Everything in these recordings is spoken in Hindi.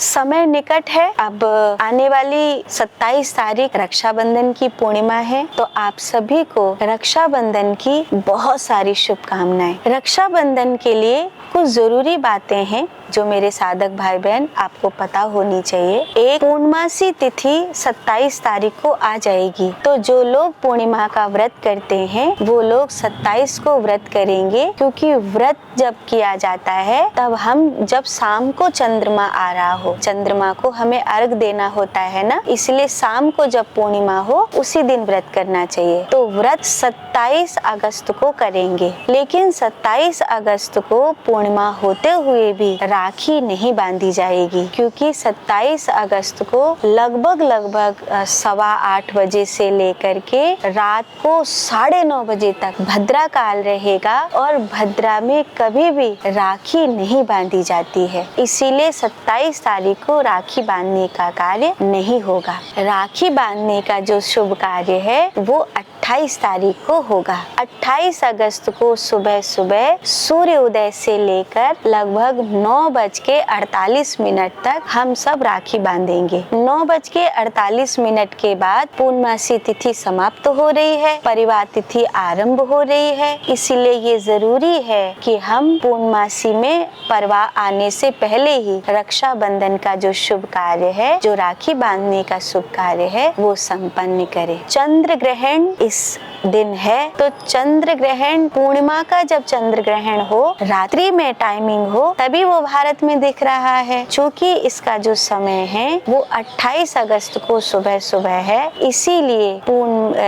समय निकट है। अब आने वाली 27 तारीख रक्षाबंधन की पूर्णिमा है, तो आप सभी को रक्षाबंधन की बहुत सारी शुभकामनाएं। रक्षाबंधन के लिए कुछ जरूरी बातें हैं जो मेरे साधक भाई बहन आपको पता होनी चाहिए। एक पूर्णमासी तिथि 27 तारीख को आ जाएगी, तो जो लोग पूर्णिमा का व्रत करते हैं वो लोग 27 को व्रत करेंगे, क्योंकि व्रत जब किया जाता है तब हम जब शाम को चंद्रमा आ रहा हो, चंद्रमा को हमें अर्घ देना होता है ना, इसलिए शाम को जब पूर्णिमा हो उसी दिन व्रत करना चाहिए। तो व्रत 27 अगस्त को करेंगे, लेकिन 27 अगस्त को पूर्णिमा होते हुए भी राखी नहीं बांधी जाएगी, क्योंकि 27 अगस्त को लगभग 8:15 बजे से लेकर के रात को 9:30 बजे तक भद्रा काल रहेगा और भद्रा में कभी भी राखी नहीं बांधी जाती है। इसीलिए 27 तारीख को राखी बांधने का कार्य नहीं होगा। राखी बांधने का जो शुभ कार्य है वो 28 तारीख को होगा। 28 अगस्त को सुबह सुबह सूर्य उदय से लेकर लगभग 9:48 तक हम सब राखी बांधेंगे। 9:48 के बाद पूर्णमासी तिथि समाप्त हो रही है, परिवार तिथि आरंभ हो रही है। इसीलिए ये जरूरी है कि हम पूर्णमासी में परवाह आने से पहले ही रक्षाबंधन का जो शुभ कार्य है, जो राखी बांधने का शुभ कार्य है, वो संपन्न करें। चंद्र ग्रहण इस दिन है, तो चंद्र ग्रहण पूर्णिमा का जब चंद्र ग्रहण हो, रात्रि में टाइमिंग हो, तभी वो भारत में दिख रहा है। चूंकि इसका जो समय है वो 28 अगस्त को सुबह सुबह है, इसीलिए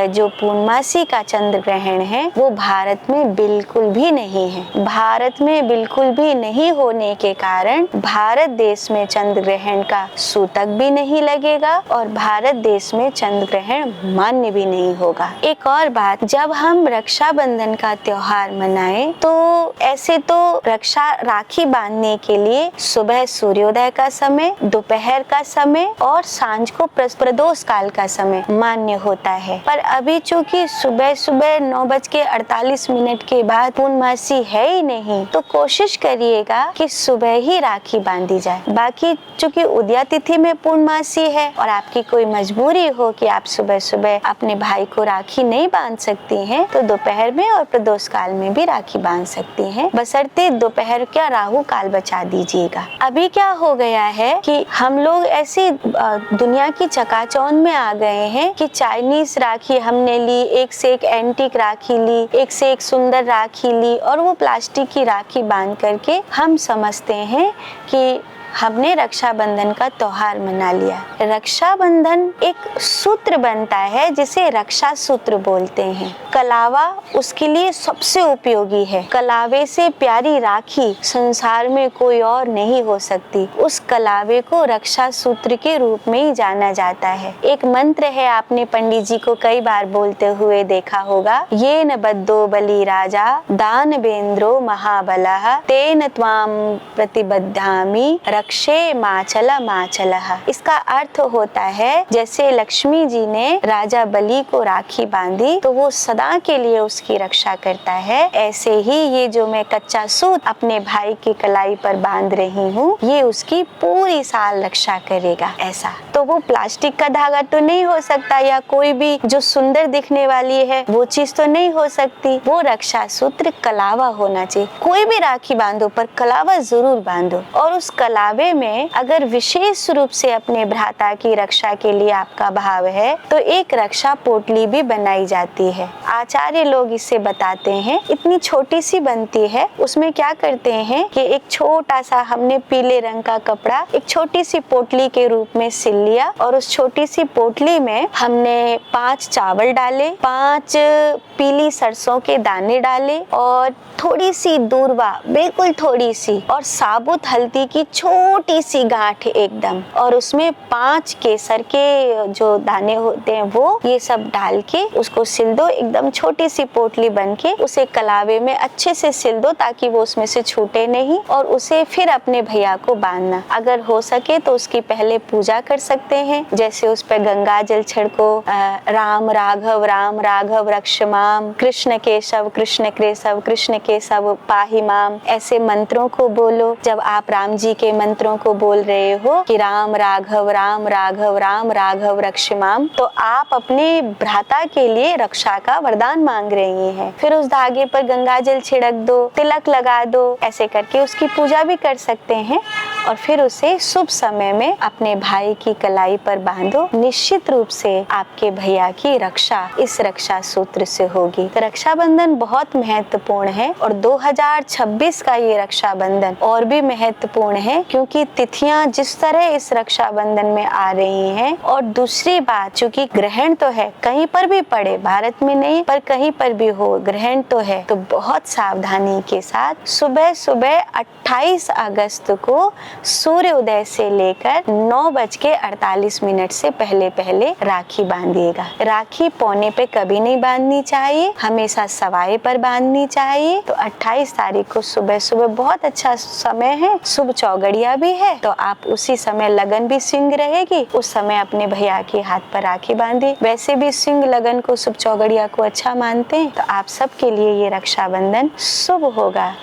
जो पूर्णमासी का चंद्र ग्रहण है वो भारत में बिल्कुल भी नहीं है। भारत में बिल्कुल भी नहीं होने के कारण भारत देश में चंद्र ग्रहण का सूतक भी नहीं लगेगा और भारत देश में चंद्र ग्रहण मान्य भी नहीं होगा। एक और बात, जब हम रक्षाबंधन का त्योहार मनाएं तो ऐसे तो राखी बांधने के लिए सुबह सूर्योदय का समय, दोपहर का समय और सांझ को प्रदोष काल का समय मान्य होता है, पर अभी चूंकि सुबह सुबह 9:48 के बाद पूर्णमासी है ही नहीं, तो कोशिश करिएगा कि सुबह ही राखी बांधी जाए। बाकी चूंकि उदया तिथि में पूर्णमासी है और आपकी कोई मजबूरी हो कि आप सुबह सुबह अपने भाई को राखी नहीं बांध सकती हैं, तो दोपहर में और प्रदोष काल में भी राखी बांध सकती हैं, बशर्ते दोपहर का राहु काल बचा दीजिएगा। अभी क्या हो गया है कि हम लोग ऐसी दुनिया की चकाचौंध में आ गए हैं कि चाइनीज राखी हमने ली, एक से एक एंटीक राखी ली, एक से एक सुंदर राखी ली, और वो प्लास्टिक की राखी बांध करके हम समझते हैं कि हमने रक्षाबंधन का त्योहार मना लिया। रक्षाबंधन एक सूत्र बनता है जिसे रक्षा सूत्र बोलते हैं। कलावा उसके लिए सबसे उपयोगी है। कलावे से प्यारी राखी संसार में कोई और नहीं हो सकती। उस कलावे को रक्षा सूत्र के रूप में ही जाना जाता है। एक मंत्र है, आपने पंडित जी को कई बार बोलते हुए देखा होगा, ये न बद्धो बलि राजा दान बेंद्रो महाबलः तेन त्वाम प्रतिबद्धामि रक्षे माचल माचलः। इसका अर्थ होता है जैसे लक्ष्मी जी ने राजा बलि को राखी बांधी तो वो सदा के लिए उसकी रक्षा करता है, ऐसे ही ये जो मैं कच्चा सूत अपने भाई की कलाई पर बांध रही हूँ, ये उसकी पूरी साल रक्षा करेगा। ऐसा तो वो प्लास्टिक का धागा तो नहीं हो सकता, या कोई भी जो सुंदर दिखने वाली है वो चीज तो नहीं हो सकती। वो रक्षा सूत्र कलावा होना चाहिए। कोई भी राखी बांधो पर कलावा जरूर बांधो, और उस कलावे में अगर विशेष रूप से अपने भ्राता की रक्षा के लिए आपका भाव है तो एक रक्षा पोटली भी बनाई जाती है। आचार्य लोग इसे बताते हैं, इतनी छोटी सी बनती है, उसमें क्या करते हैं कि एक छोटा सा हमने पीले रंग का कपड़ा एक छोटी सी पोटली के रूप में सिल लिया, और उस छोटी सी पोटली में हमने 5 चावल डाले, 5 पीली सरसों के दाने डाले, और थोड़ी सी दूर्वा, बिल्कुल थोड़ी सी, और साबुत हल्दी की छोटी सी गांठ एकदम, और उसमें 5 केसर के जो दाने होते हैं वो, ये सब डाल के उसको सिल दो। एकदम छोटी सी पोटली बन के उसे कलावे में अच्छे से सिल दो ताकि वो उसमें से छूटे नहीं, और उसे फिर अपने भैया को बांधना। अगर हो सके तो उसकी पहले पूजा कर सकते हैं, जैसे उस पर गंगा जल छिड़को, राम राघव रक्षमाम, कृष्ण केशव कृष्ण केशव पाही माम, ऐसे मंत्रों को बोलो। जब आप राम जी के मंत्रों को बोल रहे हो कि राम राघव राम राघव राम राघव रक्षमाम, तो आप अपने भ्राता के लिए रक्षा का वरदान मांग रही हैं। फिर उस धागे पर गंगा जल छिड़क दो, तिलक लगा दो, ऐसे करके उसकी पूजा भी कर सकते हैं और फिर उसे शुभ समय में अपने भाई की कलाई पर बांधो। निश्चित रूप से आपके भैया की रक्षा इस रक्षा सूत्र से होगी। तो रक्षाबंधन बहुत महत्वपूर्ण है और 2026 का ये रक्षाबंधन और भी महत्वपूर्ण है क्योंकि तिथियां जिस तरह इस रक्षाबंधन में आ रही हैं। और दूसरी बात, चूंकि ग्रहण तो है, कहीं पर भी पड़े, भारत में नहीं पर कहीं पर भी हो, ग्रहण तो है, तो बहुत सावधानी के साथ सुबह सुबह 28 अगस्त को सूर्योदय से लेकर 9:48 से पहले पहले राखी बांधिएगा। राखी पौने पे कभी नहीं बांधनी चाहिए, हमेशा सवाए पर बांधनी चाहिए। तो 28 तारीख को सुबह सुबह बहुत अच्छा समय है, शुभ चौगड़िया भी है, तो आप उसी समय लगन भी सिंह रहेगी, उस समय अपने भैया के हाथ पर राखी बांधिए। वैसे भी सिंह लगन को, शुभ चौगड़िया को अच्छा मानते हैं, तो आप सबके लिए ये रक्षाबंधन शुभ होगा।